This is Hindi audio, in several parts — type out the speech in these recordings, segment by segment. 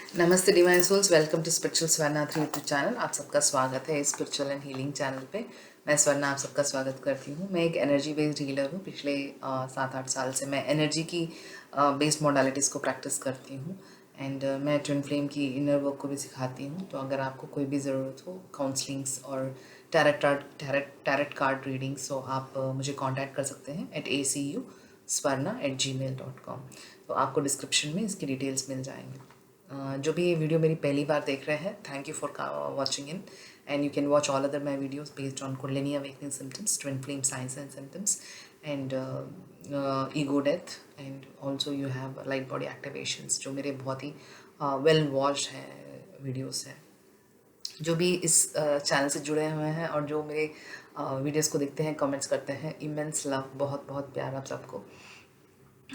नमस्ते divine souls, welcome to spiritual स्वर्णाथ्री यूट्यूब चैनल। आप सबका स्वागत है इस स्पिरिचुअल एंड हीलिंग चैनल पे। मैं स्वर्णा आप सबका स्वागत करती हूँ। मैं एक एनर्जी बेस्ड हीलर हूँ। पिछले 7-8 साल से मैं एनर्जी की बेस्ड मॉडलिटीज़ को प्रैक्टिस करती हूँ एंड मैं ट्विन फ्लेम की इनर वर्क को भी सिखाती हूँ। तो अगर आपको कोई भी ज़रूरत हो काउंसलिंग्स और टैरेट कार्ड रीडिंग्स, तो आप मुझे कॉन्टैक्ट कर सकते हैं acu@swarna@gmail.com। तो आपको डिस्क्रिप्शन में इसकी डिटेल्स मिल जाएंगे। जो भी ये वीडियो मेरी पहली बार देख रहे हैं, thank you for watching in and you can watch all other my videos based on kundalini awakening symptoms, twin flame science and symptoms and ego death and also you have light body activations, जो मेरे बहुत ही वेल वॉच्ड हैं वीडियोस हैं। जो भी इस चैनल से जुड़े हुए हैं और जो मेरे वीडियोस को देखते हैं, कमेंट्स करते हैं, इमेंस लव, बहुत बहुत प्यार आप सबको।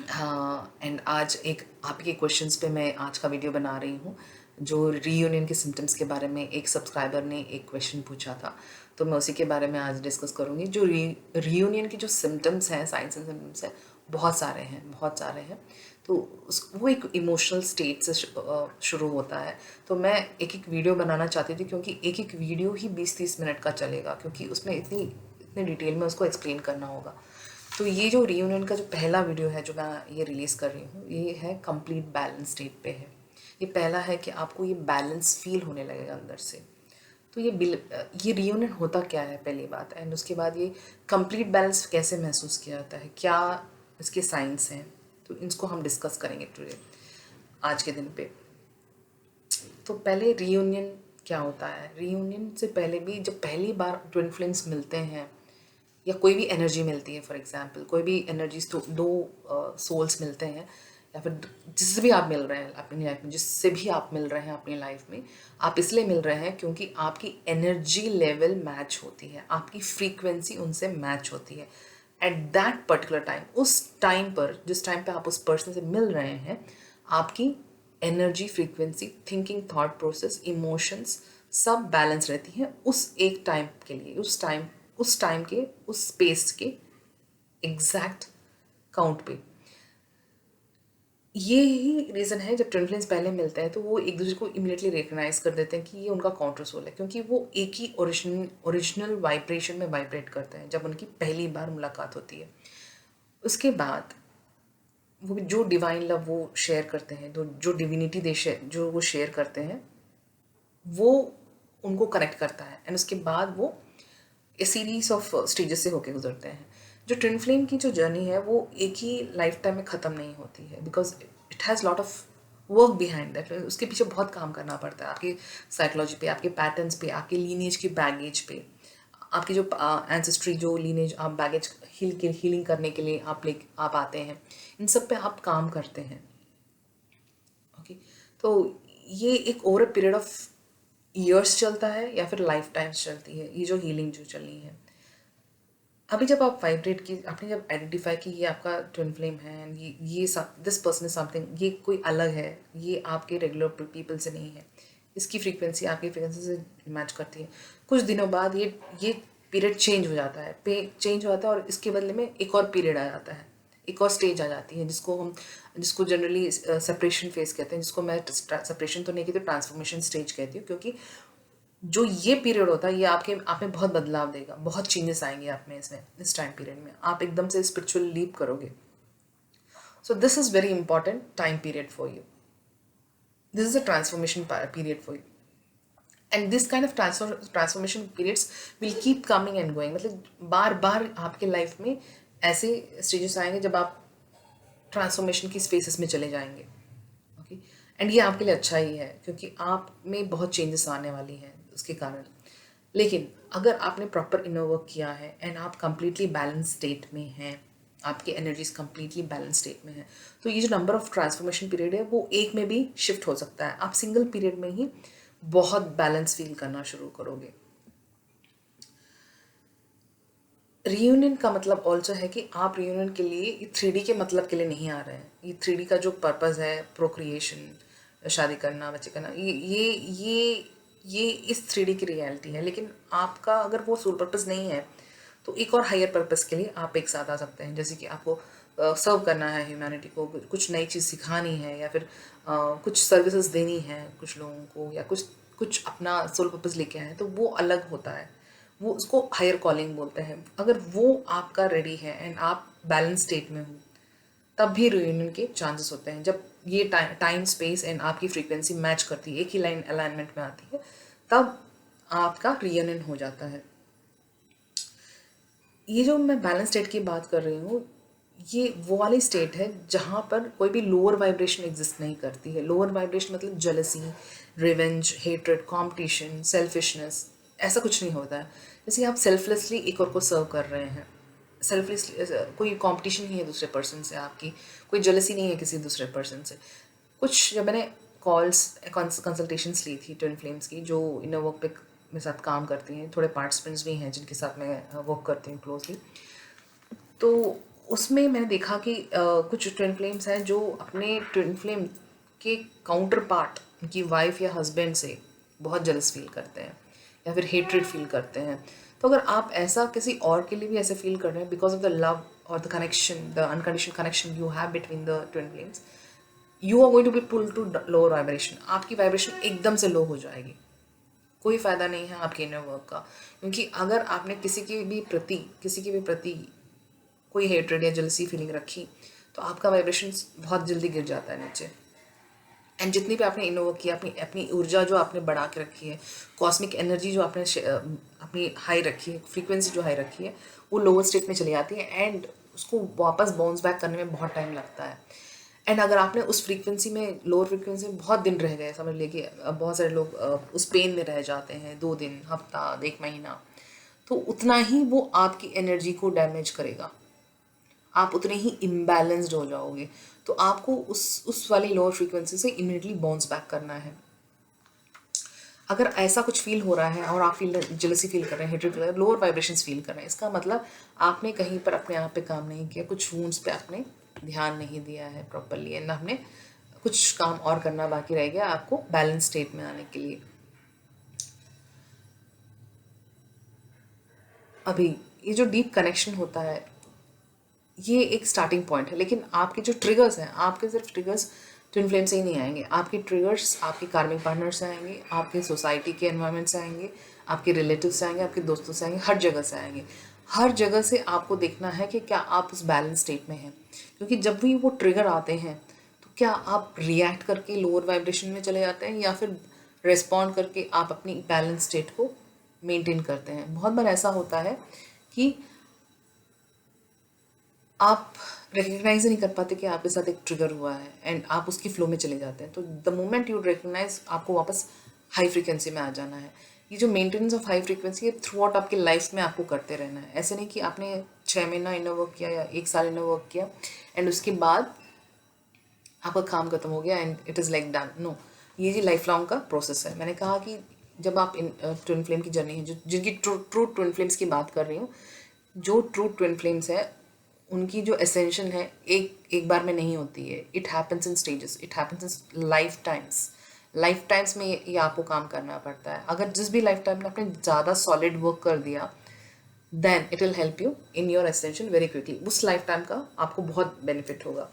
हाँ, एंड आज एक आपके क्वेश्चंस पे मैं आज का वीडियो बना रही हूँ। जो रीयूनियन के सिम्टम्स के बारे में एक सब्सक्राइबर ने एक क्वेश्चन पूछा था, तो मैं उसी के बारे में आज डिस्कस करूँगी। जो रीयूनियन के जो सिम्टम्स हैं, साइंस एंड सिम्टम्स हैं, बहुत सारे हैं, बहुत सारे हैं। तो वो एक इमोशनल स्टेट से शुरू होता है। तो मैं एक एक वीडियो बनाना चाहती थी, क्योंकि एक एक वीडियो ही 20-30 मिनट का चलेगा, क्योंकि उसमें इतनी डिटेल में उसको एक्सप्लेन करना होगा। तो ये जो रीयूनियन का जो पहला वीडियो है जो मैं ये रिलीज़ कर रही हूँ, ये है कंप्लीट बैलेंस स्टेट पे है। ये पहला है कि आपको ये बैलेंस फील होने लगेगा अंदर से। तो ये रीयूनियन होता क्या है, पहली बात। एंड उसके बाद ये कंप्लीट बैलेंस कैसे महसूस किया जाता है, क्या इसके साइंस हैं, तो इनको हम डिस्कस करेंगे टुडे, आज के दिन पे। तो पहले रीयूनियन क्या होता है। रीयूनियन से पहले भी जब पहली बार ट्विन फ्लेम्स मिलते हैं या कोई भी एनर्जी मिलती है, फॉर एग्जांपल कोई भी एनर्जीज, तो दो सोल्स मिलते हैं या फिर जिससे भी आप मिल रहे हैं अपनी लाइफ में, जिससे भी आप मिल रहे हैं अपनी लाइफ में, आप इसलिए मिल रहे हैं क्योंकि आपकी एनर्जी लेवल मैच होती है, आपकी फ्रीक्वेंसी उनसे मैच होती है एट दैट पर्टिकुलर टाइम। उस टाइम पर, जिस टाइम पे आप उस पर्सन से मिल रहे हैं, आपकी energy, frequency, thinking, thought process, emotions सब बैलेंस रहती हैं उस एक टाइम के लिए, उस टाइम के, उस स्पेस के एग्जैक्ट काउंट पे। ये ही रीज़न है, जब ट्विन फ्लेम्स पहले मिलते हैं तो वो एक दूसरे को इमीडिएटली रिकग्नाइज कर देते हैं कि ये उनका काउंटर सोल है, क्योंकि वो एक ही ओरिजिनल वाइब्रेशन में वाइब्रेट करते हैं जब उनकी पहली बार मुलाकात होती है। उसके बाद वो जो डिवाइन लव वो शेयर करते हैं, तो जो डिविनिटी जो वो शेयर करते हैं, वो उनको कनेक्ट करता है एंड उसके बाद वो ए सीरीज ऑफ स्टेजेस से होके गुजरते हैं। जो ट्विन फ्लेम की जो जर्नी है वो एक ही लाइफ टाइम में ख़त्म नहीं होती है, because it has lot of work behind that. उसके पीछे बहुत काम करना पड़ता है, आपकी साइकोलॉजी पे, आपके पैटर्न्स पे, आपके लीनेज की बैगेज पे, आपकी जो एंसेस्ट्री, जो लीनेज आप बैगेज हीलिंग करने के लिए आप आते हैं, इन सब पे आप काम करते हैं। ओके, तो ये एक over a period of years चलता है या फिर लाइफ टाइम्स चलती है, ये जो हीलिंग जो चल रही है। अभी जब आप वाइब्रेट की, आपने जब आइडेंटिफाई की ये आपका ट्विन फ्लेम है, ये दिस पर्सन इज समथिंग, ये कोई अलग है, ये आपके रेगुलर पीपल से नहीं है, इसकी फ्रीक्वेंसी आपकी फ्रीक्वेंसी से मैच करती है। कुछ दिनों बाद ये पीरियड चेंज हो जाता है, चेंज हो जाता है और इसके बदले में एक और पीरियड आ जाता है, एक और स्टेज आ जाती है, जिसको जनरली सेपरेशन फेज कहते हैं, जिसको मैं सेपरेशन तो नहीं कहती, ट्रांसफॉर्मेशन स्टेज कहती हूँ। क्योंकि जो ये पीरियड होता है, ये आप में बहुत बदलाव देगा, बहुत चेंजेस आएंगे आप में, इसमें इस टाइम पीरियड में आप एकदम से स्पिरिचुअल लीप करोगे। So this is very important time period for you, this is a transformation period for you and this kind of transformation periods will keep coming and going. मतलब बार बार आपके लाइफ में ऐसे स्टेजेस आएंगे जब आप ट्रांसफॉर्मेशन की स्पेसेस में चले जाएंगे। ओके, एंड ये आपके लिए अच्छा ही है, क्योंकि आप में बहुत चेंजेस आने वाली हैं उसके कारण। लेकिन अगर आपने प्रॉपर इनर वर्क किया है एंड आप कंप्लीटली बैलेंस स्टेट में हैं, आपकी एनर्जीज कंप्लीटली बैलेंस स्टेट में है, तो ये जो नंबर ऑफ ट्रांसफॉर्मेशन पीरियड है वो एक में भी शिफ्ट हो सकता है। आप सिंगल पीरियड में ही बहुत बैलेंस फील करना शुरू करोगे। रीयूनियन का मतलब ऑल्सो है कि आप रीयूनियन के लिए 3D के मतलब के लिए नहीं आ रहे हैं। ये 3D का जो पर्पज़ है, प्रोक्रिएशन, शादी करना, बच्चे करना, ये इस 3D की रियलिटी है। लेकिन आपका अगर वो सोल पर्पज़ नहीं है, तो एक और हायर पर्पज़ के लिए आप एक साथ आ सकते हैं। जैसे कि आपको सर्व करना है ह्यूमैनिटी को, कुछ नई चीज़ सिखानी है, या फिर कुछ सर्विसेज देनी है कुछ लोगों को, या कुछ कुछ अपना सोल पर्पस लेके आए हैं, तो वो अलग होता है, वो उसको हायर कॉलिंग बोलते हैं। अगर वो आपका रेडी है एंड आप बैलेंस स्टेट में हो, तब भी रियूनियन के चांसेस होते हैं। जब ये टाइम स्पेस एंड आपकी फ्रीक्वेंसी मैच करती है, एक ही लाइन अलाइनमेंट में आती है, तब आपका रियूनियन हो जाता है। ये जो मैं बैलेंस स्टेट की बात कर रही हूँ, ये वो वाली स्टेट है जहाँ पर कोई भी लोअर वाइब्रेशन एग्जिस्ट नहीं करती है। लोअर वाइब्रेशन मतलब jealousy, revenge, hatred, competition, selfishness, ऐसा कुछ नहीं होता है। जैसे आप सेल्फलेसली एक और को सर्व कर रहे हैं, सेल्फलेसली, कोई कंपटीशन नहीं है दूसरे पर्सन से आपकी, कोई जेलसी नहीं है किसी दूसरे पर्सन से। कुछ जब मैंने कॉल्स कंसल्टेशंस ली थी ट्विन फ्लेम्स की, जो इनर वर्क पे मेरे साथ काम करती हैं, थोड़े पार्टिसिपेंट्स भी हैं जिनके साथ मैं वर्क करती हूँ क्लोजली, तो उसमें मैंने देखा कि कुछ ट्विन फ्लेम्स हैं जो अपने ट्विन फ्लेम के काउंटर पार्ट, उनकी वाइफ या हस्बैंड से बहुत जलस फील करते हैं या फिर हेट्रेड फील करते हैं। तो अगर आप ऐसा किसी और के लिए भी ऐसे फील कर रहे हैं बिकॉज ऑफ द लव और the connection, the unconditional connection you have between the twin flames, you are going to be pull to lower vibration. आपकी वाइब्रेशन एकदम से लो हो जाएगी, कोई फ़ायदा नहीं है आपके इनर वर्क का। क्योंकि अगर आपने किसी के भी प्रति कोई हेट्रेड या जेलसी फीलिंग रखी, तो आपका वाइब्रेशन बहुत जल्दी गिर जाता है नीचे। एंड जितनी भी आपने इनर वर्क किया, अपनी अपनी ऊर्जा जो आपने बढ़ा के रखी है, कॉस्मिक एनर्जी जो आपने अपनी हाई रखी है, फ्रीक्वेंसी जो हाई रखी है, वो लोअर स्टेट में चली जाती है एंड उसको वापस बाउंस बैक करने में बहुत टाइम लगता है। एंड अगर आपने उस फ्रीक्वेंसी में, लोअर फ्रीक्वेंसी में बहुत दिन रह गए, समझ लीजिए बहुत सारे लोग उस पेन में रह जाते हैं 2 दिन, हफ्ता, 1 महीना, तो उतना ही वो आपकी एनर्जी को डैमेज करेगा, आप उतने ही इम्बैलेंस्ड हो जाओगे। तो आपको उस वाली लोअर फ्रीक्वेंसी से इमीडिएटली बाउंस बैक करना है। अगर ऐसा कुछ फील हो रहा है और आप जेलसी फील कर रहे हैं, हेट्रेड फील कर रहे हैं, लोअर वाइब्रेशंस फील कर रहे हैं, इसका मतलब आपने कहीं पर अपने आप पे काम नहीं किया, कुछ वूंड्स पे आपने ध्यान नहीं दिया है प्रॉपरली, एंड आपने कुछ काम और करना बाकी रह गया आपको बैलेंस स्टेट में आने के लिए। अभी ये जो डीप कनेक्शन होता है, ये एक स्टार्टिंग पॉइंट है, लेकिन आपके जो ट्रिगर्स हैं, आपके सिर्फ ट्रिगर्स ट्विन फ्लेम से ही नहीं आएंगे, आपके ट्रिगर्स आपके कार्मिक पार्टनर से आएंगे, आपके सोसाइटी के एनवायरनमेंट से आएंगे, आपके रिलेटिव से आएंगे, आपके दोस्तों से आएंगे, हर जगह से आएंगे। हर जगह से आपको देखना है कि क्या आप उस बैलेंस स्टेट में हैं। क्योंकि जब भी वो ट्रिगर आते हैं, तो क्या आप रिएक्ट करके लोअर वाइब्रेशन में चले जाते हैं, या फिर रिस्पॉन्ड करके आप अपनी बैलेंस स्टेट को मेंटेन करते हैं। बहुत बार ऐसा होता है कि आप रिकग्नाइज नहीं कर पाते कि आपके साथ एक ट्रिगर हुआ है एंड आप उसकी फ्लो में चले जाते हैं। तो द मोमेंट यू रिकग्नाइज, आपको वापस हाई फ्रीक्वेंसी में आ जाना है। ये जो मेंटेनेंस ऑफ हाई फ्रीक्वेंसी है, थ्रू आउट आपके लाइफ में आपको करते रहना है। ऐसे नहीं कि आपने 6 महीना इनर वर्क किया या 1 साल इनर वर्क किया एंड उसके बाद आपका काम खत्म हो गया and it is like done. No, ये जी लाइफ लॉन्ग का प्रोसेस है। मैंने कहा कि जब आप ट्विन फ्लेम की जर्नी है, जिनकी ट्रू ट्विन फ्लेम्स की बात कर रही हूँ, जो ट्रू ट्विन फ्लेम्स है, उनकी जो एसेंशन है एक बार में नहीं होती है। It happens in stages, it happens in life times में ये आपको काम करना पड़ता है। अगर जिस भी लाइफ टाइम में आपने ज़्यादा सॉलिड वर्क कर दिया, then it will help you in your ascension very quickly. उस लाइफ टाइम का आपको बहुत बेनिफिट होगा।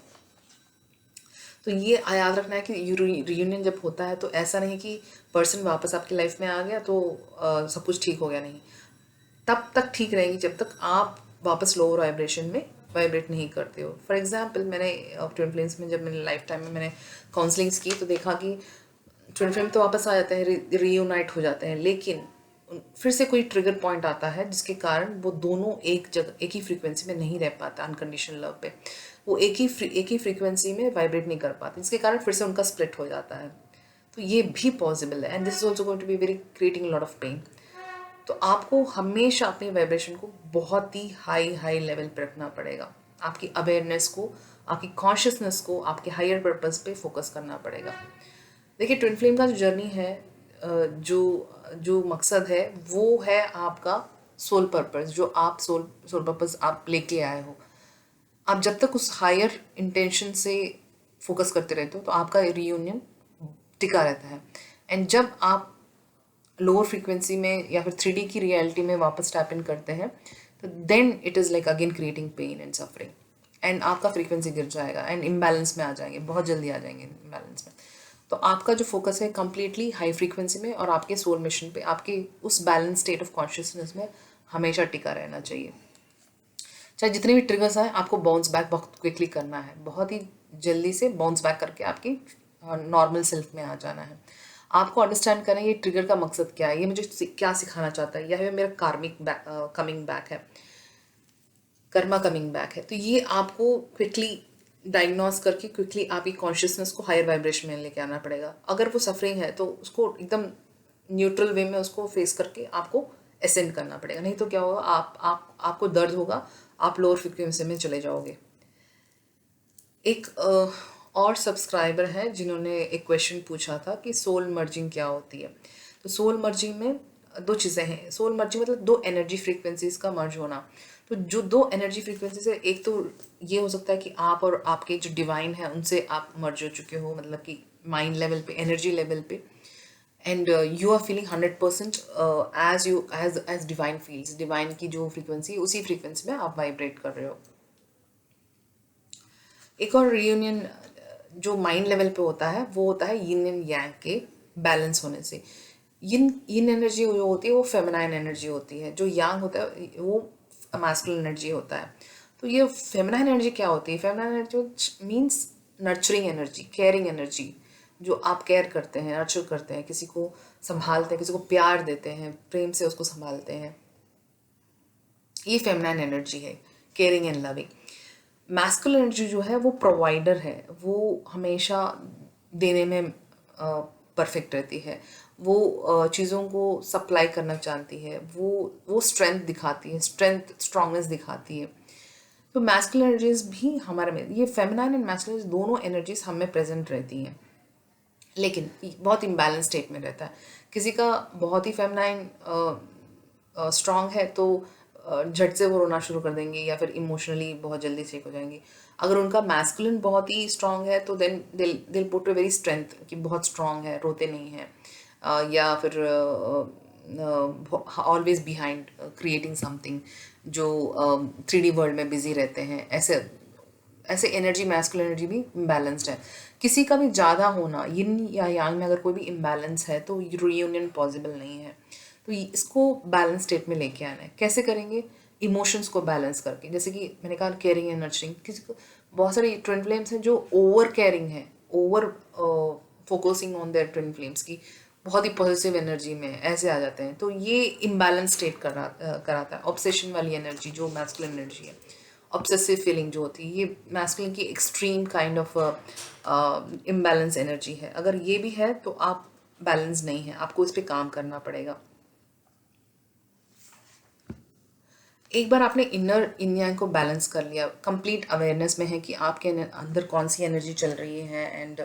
तो ये याद रखना है कि रियूनियन जब होता है, तो ऐसा नहीं कि पर्सन वापस आपकी लाइफ में आ गया तो सब कुछ ठीक हो गया, नहीं। तब तक ठीक रहेगी जब तक आप वापस लोअर वाइब्रेशन में वाइब्रेट नहीं करते हो। फॉर एग्जांपल, मैंने ट्विन फ्लेम्स में जब मैंने लाइफ टाइम में मैंने काउंसलिंग्स की, तो देखा कि ट्विन फ्लेम तो वापस आ जाते हैं, रीयूनाइट हो जाते हैं, लेकिन फिर से कोई ट्रिगर पॉइंट आता है जिसके कारण वो दोनों एक ही फ्रीक्वेंसी में नहीं रह पाता। अनकंडीशनल लव पे वो एक ही फ्रीक्वेंसी में वाइब्रेट नहीं कर पाते, जिसके कारण फिर से उनका स्प्लिट हो जाता है। तो ये भी पॉसिबल है, and this is also going to be very creating lot of pain. तो आपको हमेशा अपनी वाइब्रेशन को बहुत ही हाई लेवल पर रखना पड़ेगा। आपकी अवेयरनेस को, आपकी कॉन्शियसनेस को आपके हायर पर्पस पे फोकस करना पड़ेगा। देखिए, ट्विन फ्लेम का जो जर्नी है, जो मकसद है, वो है आपका सोल पर्पस, जो आप सोल पर्पस आप लेके आए हो। आप जब तक उस हायर इंटेंशन से फोकस करते रहते हो, तो आपका रियूनियन टिका रहता है। एंड जब आप लोअर फ्रीक्वेंसी में या फिर 3D की रियलिटी में वापस टैप इन करते हैं, तो then it is like again creating pain and suffering. And आपका फ्रीक्वेंसी गिर जाएगा एंड इम्बैलेंस में आ जाएंगे, बहुत जल्दी आ जाएंगे इम्बैलेंस में। तो आपका जो फोकस है कम्प्लीटली हाई फ्रीक्वेंसी में और आपके सोल मिशन पे, आपके उस बैलेंस स्टेट ऑफ कॉन्शियसनेस में हमेशा टिका रहना चाहिए। चाहे जितने भी ट्रिगर्स आए, आपको बाउंस बैक बहुत क्विकली करना है, बहुत ही जल्दी से बाउंस बैक करके आपकी नॉर्मल सेल्फ में आ जाना है। आपको अंडरस्टैंड करें ये ट्रिगर का मकसद क्या है, ये मुझे क्या सिखाना चाहता है, या फिर मेरा कार्मिक कमिंग बैक है, कर्मा कमिंग बैक है। तो ये आपको क्विकली डायग्नोस करके क्विकली आपकी कॉन्शियसनेस को हायर वाइब्रेशन में लेके आना पड़ेगा। अगर वो सफरिंग है तो उसको एकदम न्यूट्रल वे में उसको फेस करके आपको असेंड करना पड़ेगा, नहीं तो क्या होगा, आपको दर्द होगा, आप लोअर फ्रिक्वेंसी में चले जाओगे। एक और सब्सक्राइबर हैं जिन्होंने एक क्वेश्चन पूछा था कि सोल मर्जिंग क्या होती है। तो सोल मर्जिंग में दो चीज़ें हैं। सोल मर्जिंग मतलब दो एनर्जी फ्रीक्वेंसीज का मर्ज होना। तो जो दो एनर्जी फ्रीक्वेंसीज है, एक तो ये हो सकता है कि आप और आपके जो डिवाइन है उनसे आप मर्ज हो चुके हो, मतलब कि माइंड लेवल पे, एनर्जी लेवल पे, and you are feeling 100% as you as divine feels. Divine की जो फ्रीक्वेंसी है उसी फ्रीक्वेंसी में आप वाइब्रेट कर रहे हो। एक और रियूनियन जो माइंड लेवल पे होता है वो होता है यिन एंड यांग के बैलेंस होने से। यिन एनर्जी जो होती है वो फेमिनाइन एनर्जी होती है, जो यांग होता है वो मैस्कुलिन एनर्जी होता है। तो ये फेमिनाइन एनर्जी क्या होती है? Feminine energy means nurturing energy, caring energy, जो आप केयर करते हैं, नर्चर करते हैं, किसी को संभालते हैं, किसी को प्यार देते हैं, प्रेम से उसको संभालते हैं, ये फेमिनाइन एनर्जी है, caring and loving. Masculine energy जो है वो प्रोवाइडर है, वो हमेशा देने में परफेक्ट रहती है, वो चीज़ों को सप्लाई करना चाहती है, वो स्ट्रेंथ दिखाती है, स्ट्रांगनेस दिखाती है। तो मैस्कुलिन एनर्जीज भी हमारे में, ये फेमिनाइन एंड मैस्कुलिन दोनों एनर्जीज हम में प्रेजेंट रहती हैं, लेकिन बहुत इम्बैलेंस स्टेट में रहता है। किसी का बहुत ही फेमिनाइन स्ट्रांग है तो झट से वो रोना शुरू कर देंगे या फिर इमोशनली बहुत जल्दी शेक हो जाएंगे। अगर उनका मैस्कुलिन बहुत ही स्ट्रांग है तो देन दिल पुट अ वेरी स्ट्रेंथ कि बहुत स्ट्रांग है, रोते नहीं हैं, या फिर ऑलवेज बिहाइंड क्रिएटिंग समथिंग, जो 3D वर्ल्ड में बिजी रहते हैं। ऐसे ऐसे एनर्जी, मैस्कुलिन एनर्जी भी इम्बैलेंस्ड है। किसी का भी ज़्यादा होना, यिन या यांग में अगर कोई भी इम्बैलेंस है तो रियूनियन पॉसिबल नहीं है। तो इसको बैलेंस स्टेट में लेके आना है। कैसे करेंगे? इमोशंस को बैलेंस करके, जैसे कि मैंने कहा केयरिंग एंड नर्चरिंग। किसी को बहुत सारे ट्विन फ्लेम्स हैं जो ओवर केयरिंग है, over focusing on their twin flames की, बहुत ही पॉजिटिव एनर्जी में ऐसे आ जाते हैं, तो ये इम्बैलेंस स्टेट कराता है। ऑब्सेशन वाली एनर्जी जो मैस्कुलिन एनर्जी है, ऑब्सेसिव फीलिंग जो होती है, ये मैस्कुलिन की extreme kind of imbalance energy है। अगर ये भी है तो आप बैलेंस नहीं है, आपको इस पर काम करना पड़ेगा। एक बार आपने इनर इन यांग को बैलेंस कर लिया, कंप्लीट अवेयरनेस में है कि आपके अंदर कौन सी एनर्जी चल रही है and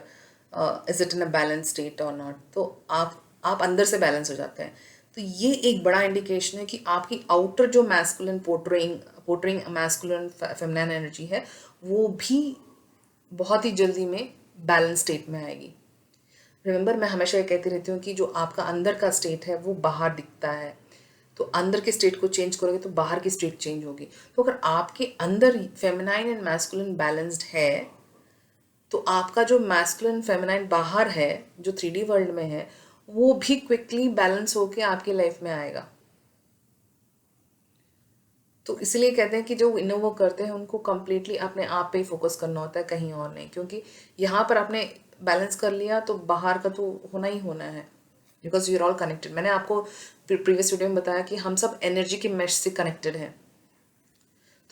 is it in a balance state और नॉट, तो आप अंदर से बैलेंस हो जाते हैं। तो ये एक बड़ा इंडिकेशन है कि आपकी आउटर जो masculine portraying masculine feminine energy है वो भी बहुत ही जल्दी में बैलेंस स्टेट में आएगी। रिमेंबर, मैं हमेशा ये कहती रहती हूँ कि जो आपका अंदर का स्टेट है वो बाहर दिखता है, तो अंदर के स्टेट को चेंज करोगे तो बाहर की स्टेट चेंज होगी। तो अगर आपके अंदर फेमिनाइन एंड मैस्कुलिन बैलेंस्ड है तो आपका जो मैस्कुलिन फेमिनाइन बाहर है, जो 3D वर्ल्ड में है, वो भी क्विकली बैलेंस होके आपकी लाइफ में आएगा। तो इसलिए कहते हैं कि जो इनर वर्क करते हैं उनको कम्प्लीटली अपने आप पे ही फोकस करना होता है, कहीं और नहीं, क्योंकि यहाँ पर आपने बैलेंस कर लिया तो बाहर का तो होना ही होना है, because we are all connected. मैंने आपको प्रीवियस वीडियो में बताया कि हम सब एनर्जी के मैश से कनेक्टेड हैं।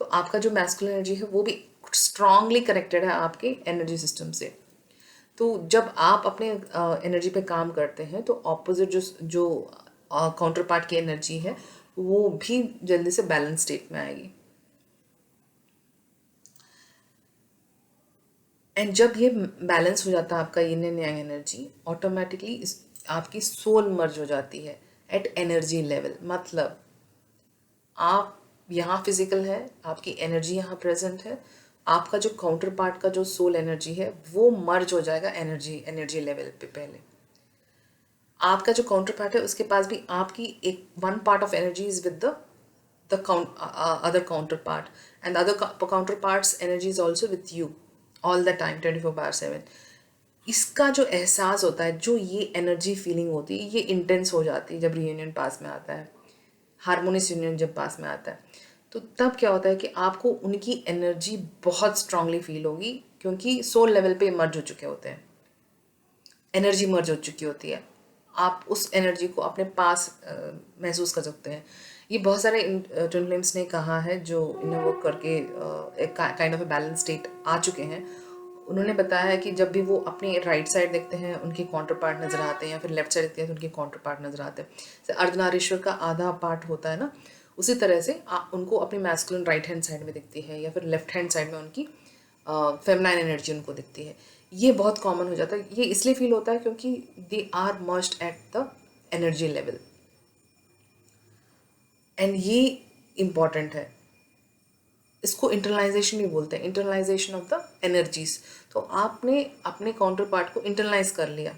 तो आपका जो मैस्कुलिन एनर्जी है वो भी स्ट्रांगली कनेक्टेड है आपके एनर्जी सिस्टम से। तो जब आप अपने एनर्जी पे काम करते हैं तो ऑपोजिट जो काउंटर पार्ट की एनर्जी है वो भी जल्दी से बैलेंस स्टेट में आएगी। एंड जब ये बैलेंस हो जाता है आपका यिन एंड यांग एनर्जी, ऑटोमेटिकली आपकी सोल मर्ज हो जाती है एट एनर्जी लेवल। मतलब आप यहाँ फिजिकल है, आपकी एनर्जी यहाँ प्रेजेंट है, आपका जो काउंटर पार्ट का जो सोल एनर्जी है वो मर्ज हो जाएगा एनर्जी लेवल पे। पहले आपका जो काउंटर पार्ट है उसके पास भी आपकी एक one part of energy is with the other counter part, and the other counterpart's energy is also with you all the time 24/7. इसका जो एहसास होता है, जो ये एनर्जी फीलिंग होती है, ये इंटेंस हो जाती है जब रियूनियन पास में आता है, हारमोनियस यूनियन जब पास में आता है। तो तब क्या होता है कि आपको उनकी एनर्जी बहुत स्ट्रांगली फील होगी, क्योंकि सोल लेवल पे मर्ज हो चुके होते हैं, एनर्जी मर्ज हो चुकी होती है। आप उस एनर्जी को अपने पास महसूस कर सकते हैं। ये बहुत सारे ट्विन फ्लेम्स ने कहा है जो इन्हें वर्क करके एक kind of a balance state आ चुके हैं। उन्होंने बताया है कि जब भी वो अपने राइट साइड देखते हैं उनके काउंटर पार्ट नज़र आते हैं, या फिर लेफ्ट साइड देखते हैं तो उनके काउंटर पार्ट नज़र आते हैं। जैसे अर्धनारीश्वर का आधा पार्ट होता है ना, उसी तरह से उनको अपनी मैस्कुलिन राइट हैंड साइड में दिखती है, या फिर लेफ्ट हैंड साइड में उनकी फेमिनाइन एनर्जी उनको दिखती है। ये बहुत कॉमन हो जाता है। ये इसलिए फील होता है क्योंकि they are merged at the energy level, and ये इम्पॉर्टेंट है। इसको इंटरनलाइजेशन भी बोलते हैं, इंटरनलाइजेशन ऑफ द एनर्जीज। तो आपने अपने काउंटर पार्ट को इंटरनलाइज कर लिया,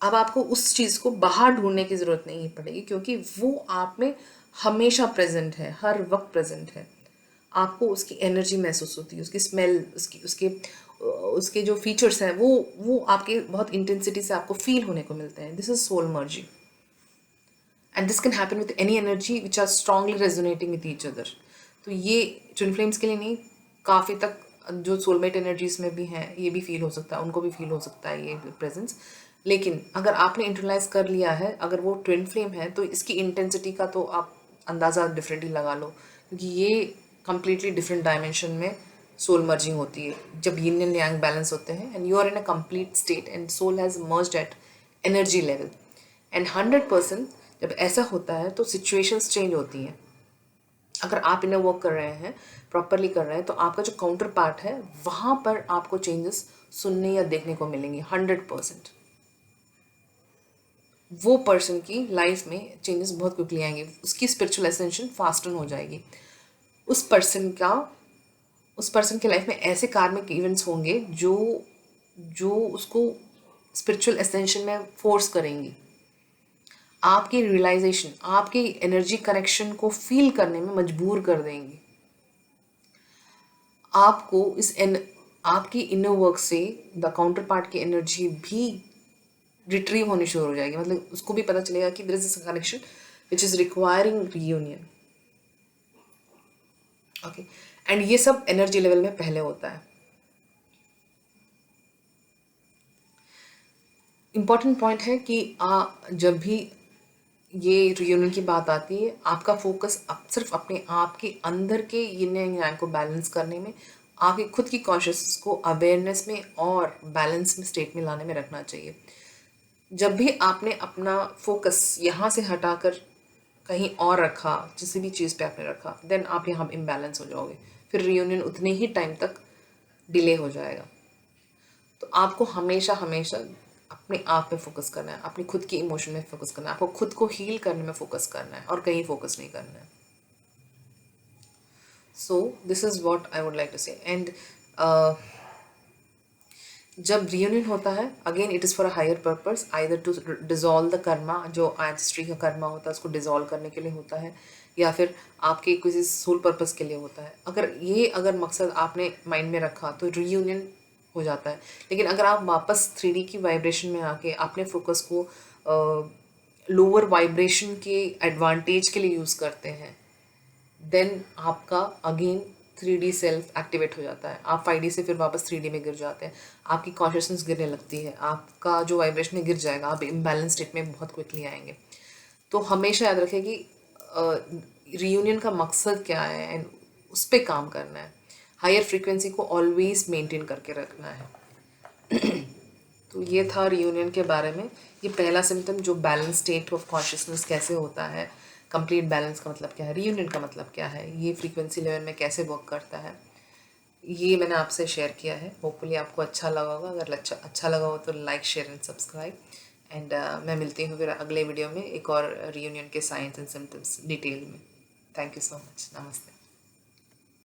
अब आपको उस चीज़ को बाहर ढूंढने की ज़रूरत नहीं पड़ेगी, क्योंकि वो आप में हमेशा प्रेजेंट है, हर वक्त प्रेजेंट है। आपको उसकी एनर्जी महसूस होती है, उसकी स्मेल, उसके जो फीचर्स हैं वो आपके बहुत इंटेंसिटी से आपको फील होने को मिलते हैं। This is soul merging, and this can happen with any energy which are strongly resonating with each other. तो ये ट्विन फ्लेम्स के लिए नहीं, काफ़ी तक जो सोलमेट एनर्जीज में भी हैं ये भी फील हो सकता है, उनको भी फील हो सकता है ये प्रेजेंस। लेकिन अगर आपने इंटरलाइज कर लिया है, अगर वो ट्विन फ्लेम है, तो इसकी इंटेंसिटी का तो आप अंदाज़ा डिफरेंटली लगा लो, क्योंकि ये कम्प्लीटली डिफरेंट डायमेंशन में सोल मर्जिंग होती है जब यिन एंड यांग बैलेंस होते हैं, and you are in a complete state and soul has merged at energy level. And 100% जब ऐसा होता है तो सिचुएशंस चेंज होती हैं। अगर आप इन्हें वर्क कर रहे हैं, प्रॉपरली कर रहे हैं, तो आपका जो काउंटर पार्ट है वहाँ पर आपको चेंजेस सुनने या देखने को मिलेंगे 100%। वो पर्सन की लाइफ में चेंजेस बहुत क्विकली आएंगे, उसकी स्पिरिचुअल एसेंशन फास्टन हो जाएगी। उस पर्सन के लाइफ में ऐसे कार्मिक इवेंट्स होंगे जो उसको स्पिरिचुअल एसेंशन में फोर्स करेंगी, आपकी रियलाइजेशन, आपकी एनर्जी कनेक्शन को फील करने में मजबूर कर देंगी। आपको आपकी इनर वर्क से द काउंटर पार्ट की एनर्जी भी रिट्रीव होनी शुरू हो जाएगी, मतलब उसको भी पता चलेगा कि there is a connection which is requiring reunion. Okay, and ये सब एनर्जी लेवल में पहले होता है। इम्पॉर्टेंट पॉइंट है कि जब भी ये रियूनियन की बात आती है, आपका फोकस सिर्फ अपने आप के अंदर के यिन एंड यांग को बैलेंस करने में, आपकी खुद की कॉन्शियसनेस को अवेयरनेस में और बैलेंस में स्टेट में लाने में रखना चाहिए। जब भी आपने अपना फोकस यहाँ से हटाकर कहीं और रखा, किसी भी चीज़ पे आपने रखा, देन आप यहाँ इम्बैलेंस हो जाओगे, फिर रियूनियन उतने ही टाइम तक डिले हो जाएगा। तो आपको हमेशा हमेशा अपने आप पे फोकस करना है, अपनी खुद की इमोशन में फोकस करना है, आपको खुद को हील करने में फोकस करना है, और कहीं फोकस नहीं करना है। So this is what I would like to say. And जब रियूनियन होता है, again it is for a higher purpose, either to dissolve the karma, जो एंसेस्ट्री का कर्मा होता है उसको डिजॉल्व करने के लिए होता है, या फिर आपके किसी सोल पर्पस के लिए होता है। अगर मकसद आपने माइंड में रखा तो रियूनियन हो जाता है। लेकिन अगर आप वापस 3D की वाइब्रेशन में आके अपने फोकस को लोअर वाइब्रेशन के एडवांटेज के लिए यूज़ करते हैं, देन आपका अगेन 3D सेल्फ एक्टिवेट हो जाता है, आप 5D से फिर वापस 3D में गिर जाते हैं, आपकी कॉन्शियसनेस गिरने लगती है, आपका जो वाइब्रेशन है गिर जाएगा, आप इम्बैलेंस स्टेट में बहुत क्विकली आएंगे। तो हमेशा याद रखें कि रियूनियन का मकसद क्या है, एंड उस पर काम करना है, हायर फ्रीक्वेंसी को ऑलवेज मेंटेन करके रखना है। तो ये था रियूनियन के बारे में। ये पहला सिम्टम, जो बैलेंस स्टेट ऑफ कॉन्शियसनेस कैसे होता है, कंप्लीट बैलेंस का मतलब क्या है, रियूनियन का मतलब क्या है, ये फ्रीक्वेंसी लेवल में कैसे वर्क करता है, ये मैंने आपसे शेयर किया है। होपफुली आपको अच्छा लगा होगा। अगर अच्छा लगा हो तो like, share and subscribe. And मैं मिलती हूँ फिर अगले वीडियो में एक और रियूनियन के साइंस एंड सिम्टम्स डिटेल में। Thank you so much. नमस्ते।